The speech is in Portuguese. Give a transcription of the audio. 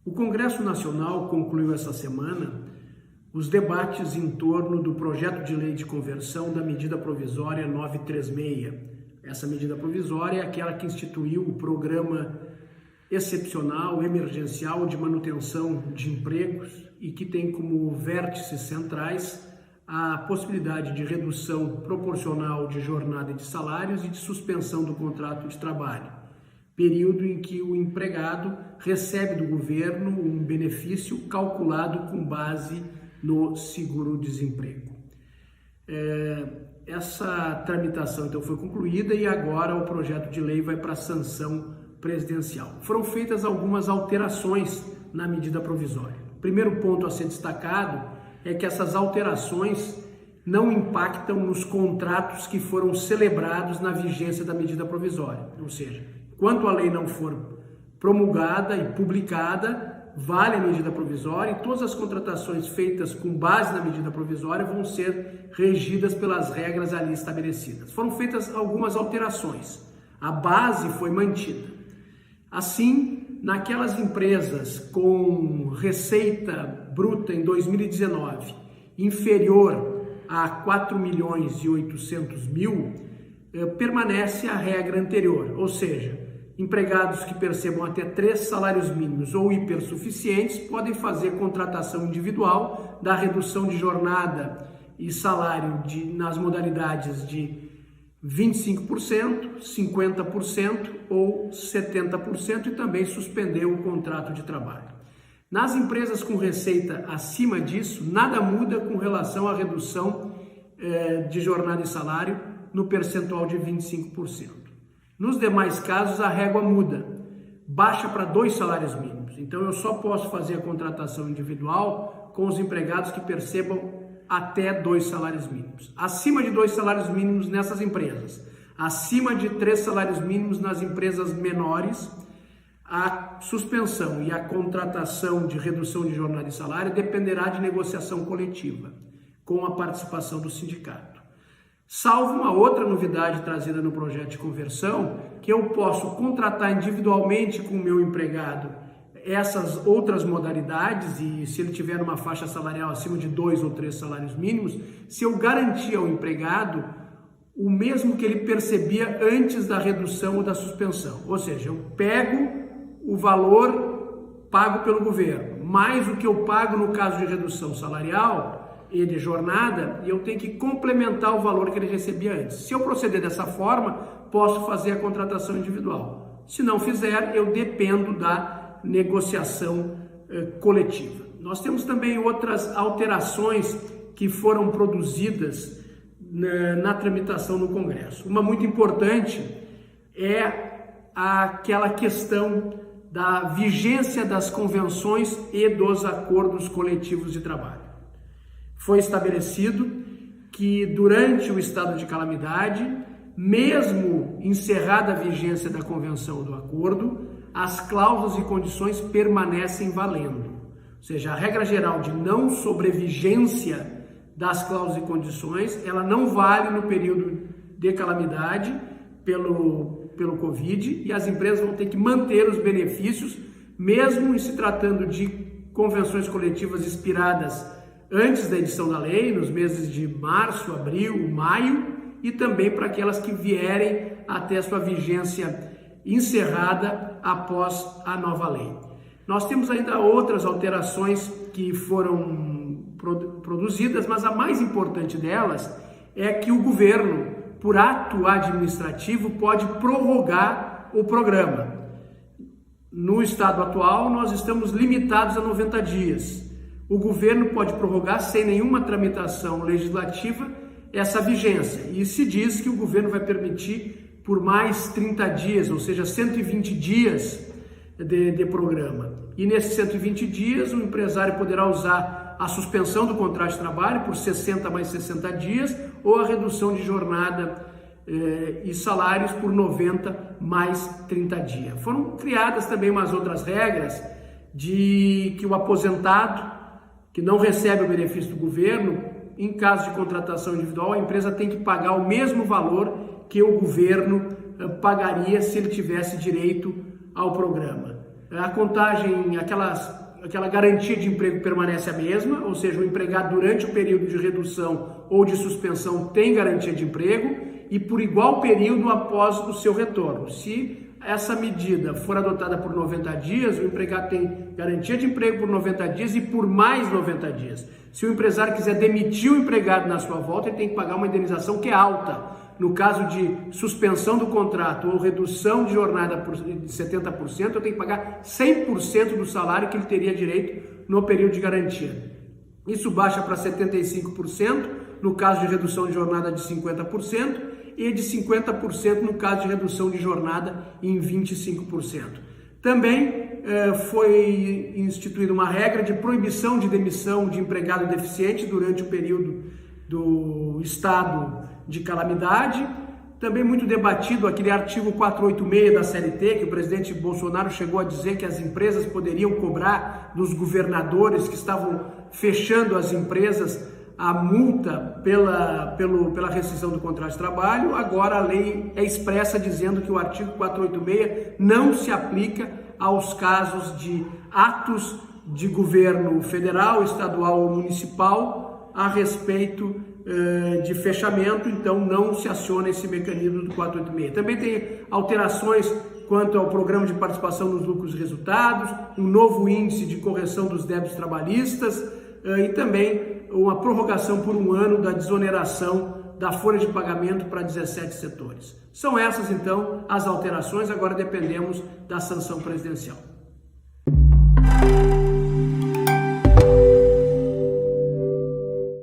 O Congresso Nacional concluiu essa semana os debates em torno do projeto de lei de conversão da medida provisória 936. Essa medida provisória é aquela que instituiu o programa excepcional, emergencial de manutenção de empregos e que tem como vértices centrais a possibilidade de redução proporcional de jornada e de salários e de suspensão do contrato de trabalho, período em que o empregado recebe do governo um benefício calculado com base no seguro-desemprego. Essa tramitação então foi concluída e agora o projeto de lei vai para a sanção presidencial. Foram feitas algumas alterações na medida provisória. O primeiro ponto a ser destacado é que essas alterações não impactam nos contratos que foram celebrados na vigência da medida provisória. Ou seja, enquanto a lei não for promulgada e publicada, vale a medida provisória e todas as contratações feitas com base na medida provisória vão ser regidas pelas regras ali estabelecidas. Foram feitas algumas alterações. A base foi mantida. Assim, naquelas empresas com receita bruta em 2019 inferior a 4.800.000, permanece a regra anterior, ou seja, empregados que percebam até 3 salários mínimos ou hipersuficientes podem fazer contratação individual da redução de jornada e salário nas modalidades de 25%, 50% ou 70% e também suspender o contrato de trabalho. Nas empresas com receita acima disso, nada muda com relação à redução de jornada e salário no percentual de 25%. Nos demais casos, a régua muda, baixa para 2 salários mínimos. Então, eu só posso fazer a contratação individual com os empregados que percebam até 2 salários mínimos. Acima de 2 salários mínimos nessas empresas, acima de 3 salários mínimos nas empresas menores, a suspensão e a contratação de redução de jornada e salário dependerá de negociação coletiva, com a participação do sindicato. Salvo uma outra novidade trazida no projeto de conversão, que eu posso contratar individualmente com o meu empregado essas outras modalidades e se ele tiver uma faixa salarial acima de 2 ou 3 salários mínimos, se eu garantir ao empregado o mesmo que ele percebia antes da redução ou da suspensão. Ou seja, eu pego o valor pago pelo governo, mais o que eu pago no caso de redução salarial e de jornada, e eu tenho que complementar o valor que ele recebia antes. Se eu proceder dessa forma, posso fazer a contratação individual. Se não fizer, eu dependo da negociação coletiva. Nós temos também outras alterações que foram produzidas na tramitação no Congresso. Uma muito importante é aquela questão da vigência das convenções e dos acordos coletivos de trabalho. Foi estabelecido que durante o estado de calamidade, mesmo encerrada a vigência da convenção ou do acordo, as cláusulas e condições permanecem valendo. Ou seja, a regra geral de não sobrevigência das cláusulas e condições, ela não vale no período de calamidade pelo Covid e as empresas vão ter que manter os benefícios, mesmo em se tratando de convenções coletivas expiradas antes da edição da lei, nos meses de março, abril, maio, e também para aquelas que vierem até sua vigência encerrada após a nova lei. Nós temos ainda outras alterações que foram produzidas, mas a mais importante delas é que o governo, por ato administrativo, pode prorrogar o programa. No estado atual, nós estamos limitados a 90 dias. O governo pode prorrogar sem nenhuma tramitação legislativa essa vigência. E se diz que o governo vai permitir por mais 30 dias, ou seja, 120 dias de programa. E nesses 120 dias, o empresário poderá usar a suspensão do contrato de trabalho por 60 mais 60 dias ou a redução de jornada e salários por 90 mais 30 dias. Foram criadas também umas outras regras de que o aposentado que não recebe o benefício do governo, em caso de contratação individual, a empresa tem que pagar o mesmo valor que o governo pagaria se ele tivesse direito ao programa. A contagem, aquela garantia de emprego permanece a mesma, ou seja, o empregado durante o período de redução ou de suspensão tem garantia de emprego e por igual período após o seu retorno. Se essa medida for adotada por 90 dias, o empregado tem garantia de emprego por 90 dias e por mais 90 dias. Se o empresário quiser demitir o empregado na sua volta, ele tem que pagar uma indenização que é alta. No caso de suspensão do contrato ou redução de jornada de 70%, eu tenho que pagar 100% do salário que ele teria direito no período de garantia. Isso baixa para 75% no caso de redução de jornada de 50% e de 50% no caso de redução de jornada em 25%. Também foi instituída uma regra de proibição de demissão de empregado deficiente durante o período do estado de calamidade. Também muito debatido aquele artigo 486 da CLT, que o presidente Bolsonaro chegou a dizer que as empresas poderiam cobrar dos governadores que estavam fechando as empresas a multa pela rescisão do contrato de trabalho. Agora a lei é expressa dizendo que o artigo 486 não se aplica aos casos de atos de governo federal, estadual ou municipal a respeito de fechamento, então não se aciona esse mecanismo do 486. Também tem alterações quanto ao programa de participação nos lucros e resultados, um novo índice de correção dos débitos trabalhistas e também uma prorrogação por um ano da desoneração da folha de pagamento para 17 setores. São essas, então, as alterações, agora dependemos da sanção presidencial.